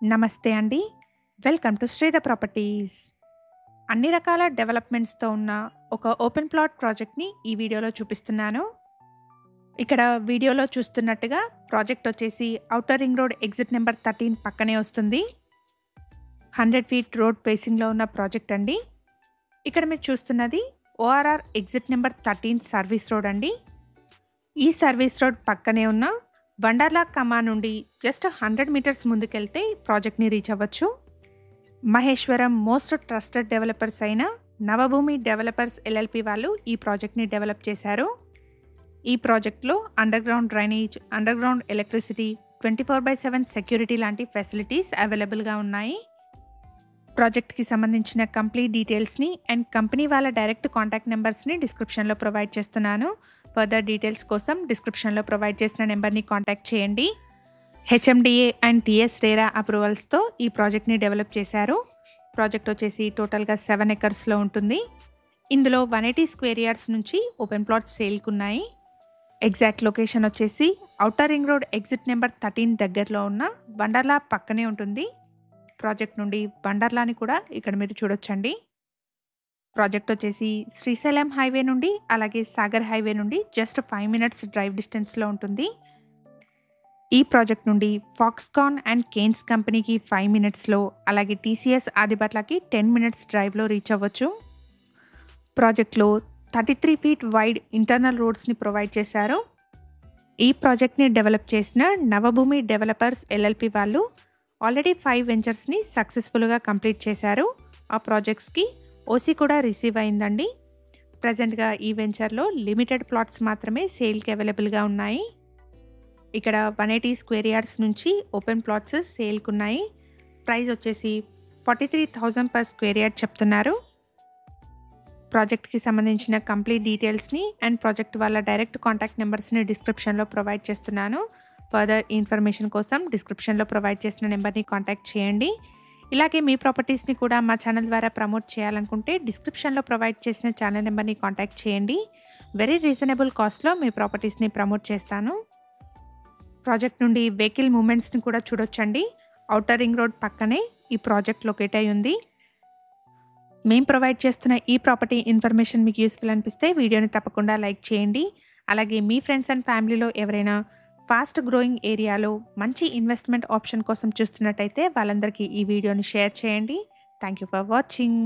నమస్తే అండి. Welcome to Sridhar properties. అన్ని రకాల డెవలప్‌మెంట్స్‌తో ఉన్న ఒక ఓపెన్ ప్లాట్ ప్రాజెక్ట్‌ని ఈ వీడియోలో చూపిస్తున్నాను. ఇక్కడ వీడియోలో చూస్తున్నట్టుగా ప్రాజెక్ట్ వచ్చేసి outer ring road exit number 13 పక్కనే వస్తుంది. 100 ఫీట్ రోడ్ ఫేసింగ్‌లో ఉన్న ప్రాజెక్ట్ అండి. ఇక్కడ మీరు చూస్తున్నది ORR exit number 13 service road అండి. ఈ సర్వీస్ రోడ్ పక్కనే ఉన్న వండర్లా కమా నుండి జస్ట్ 100 మీటర్స్ ముందుకెళ్తే ప్రాజెక్ట్ని రీచ్ అవ్వచ్చు. మహేశ్వరం మోస్ట్ ట్రస్టెడ్ డెవలపర్స్ అయిన నవభూమి డెవలపర్స్ ఎల్ఎల్పి వాళ్ళు ఈ ప్రాజెక్ట్ని డెవలప్ చేశారు. ఈ ప్రాజెక్ట్లో under ground drainage, under ground electricity, 24/7 security లాంటి ఫెసిలిటీస్ అవైలబుల్గా ఉన్నాయి. ప్రాజెక్ట్కి సంబంధించిన కంప్లీట్ డీటెయిల్స్ని అండ్ కంపెనీ వాళ్ళ డైరెక్ట్ కాంటాక్ట్ నెంబర్స్ని డిస్క్రిప్షన్లో ప్రొవైడ్ చేస్తున్నాను. ఫర్దర్ డీటెయిల్స్ కోసం డిస్క్రిప్షన్లో ప్రొవైడ్ చేసిన నెంబర్ని కాంటాక్ట్ చేయండి. హెచ్ఎండిఏ అండ్ టిఎస్ రేరా అప్రూవల్స్తో ఈ ప్రాజెక్ట్ని డెవలప్ చేశారు. ప్రాజెక్ట్ వచ్చేసి టోటల్గా 7 ఎకర్స్లో ఉంటుంది. ఇందులో 180 స్క్వేర్ యార్డ్స్ నుంచి ఓపెన్ ప్లాట్స్ సేల్కి ఉన్నాయి. ఎగ్జాక్ట్ లొకేషన్ వచ్చేసి outer ring road exit number 13 దగ్గరలో ఉన్న వండర్లా పక్కనే ఉంటుంది. ప్రాజెక్ట్ నుండి వండర్లాని కూడా ఇక్కడ మీరు చూడొచ్చండి. ప్రాజెక్ట్ వచ్చేసి శ్రీశైలం హైవే నుండి అలాగే సాగర్ హైవే నుండి జస్ట్ 5 మినిట్స్ డ్రైవ్ డిస్టెన్స్లో ఉంటుంది. ఈ ప్రాజెక్ట్ నుండి ఫాక్స్కాన్ అండ్ కేన్స్ కంపెనీకి 5 మినిట్స్లో, అలాగే టీసీఎస్ ఆదిబట్లకి 10 మినిట్స్ డ్రైవ్లో రీచ్ అవ్వచ్చు. ప్రాజెక్ట్లో 33 ఫీట్ వైడ్ ఇంటర్నల్ రోడ్స్ని ప్రొవైడ్ చేశారు. ఈ ప్రాజెక్ట్ని డెవలప్ చేసిన నవభూమి డెవలపర్స్ ఎల్ఎల్పి వాళ్ళు ఆల్రెడీ 5 వెంచర్స్ని సక్సెస్ఫుల్గా కంప్లీట్ చేశారు. ఆ ప్రాజెక్ట్స్కి ఓసీ కూడా రిసీవ్ అయిందండి. ప్రజెంట్గా ఈ వెంచర్లో లిమిటెడ్ ప్లాట్స్ మాత్రమే సేల్కి అవైలబుల్గా ఉన్నాయి. ఇక్కడ 180 స్క్వేర్ యార్డ్స్ నుంచి ఓపెన్ ప్లాట్స్ సేల్కి ఉన్నాయి. ప్రైస్ వచ్చేసి 43,000 పర్ స్క్వేర్ యార్డ్ చెప్తున్నారు. ప్రాజెక్ట్కి సంబంధించిన కంప్లీట్ డీటెయిల్స్ని అండ్ ప్రాజెక్ట్ వాళ్ళ డైరెక్ట్ కాంటాక్ట్ నెంబర్స్ని డిస్క్రిప్షన్లో ప్రొవైడ్ చేస్తున్నాను. ఫర్దర్ ఇన్ఫర్మేషన్ కోసం డిస్క్రిప్షన్లో ప్రొవైడ్ చేసిన నెంబర్ని కాంటాక్ట్ చేయండి. ఇలాగే మీ ప్రాపర్టీస్ని కూడా మా ఛానల్ ద్వారా ప్రమోట్ చేయాలనుకుంటే డిస్క్రిప్షన్లో ప్రొవైడ్ చేసిన ఛానల్ నెంబర్ని కాంటాక్ట్ చేయండి. వెరీ రీజనబుల్ కాస్ట్లో మీ ప్రాపర్టీస్ని ప్రమోట్ చేస్తాను. ప్రాజెక్ట్ నుండి వెహికల్ మూమెంట్స్ని కూడా చూడొచ్చండి. ఔటర్ రింగ్ రోడ్ పక్కనే ఈ ప్రాజెక్ట్ లొకేట్ అయి ఉంది. మేము ప్రొవైడ్ చేస్తున్న ఈ ప్రాపర్టీ ఇన్ఫర్మేషన్ మీకు యూస్ఫుల్ అనిపిస్తే వీడియోని తప్పకుండా లైక్ చేయండి. అలాగే మీ ఫ్రెండ్స్ అండ్ ఫ్యామిలీలో ఎవరైనా ఫాస్ట్ గ్రోయింగ్ ఏరియాలో మంచి ఇన్వెస్ట్మెంట్ ఆప్షన్ కోసం చూస్తున్నట్టయితే వాళ్ళందరికీ ఈ వీడియోని షేర్ చేయండి. Thank you for watching.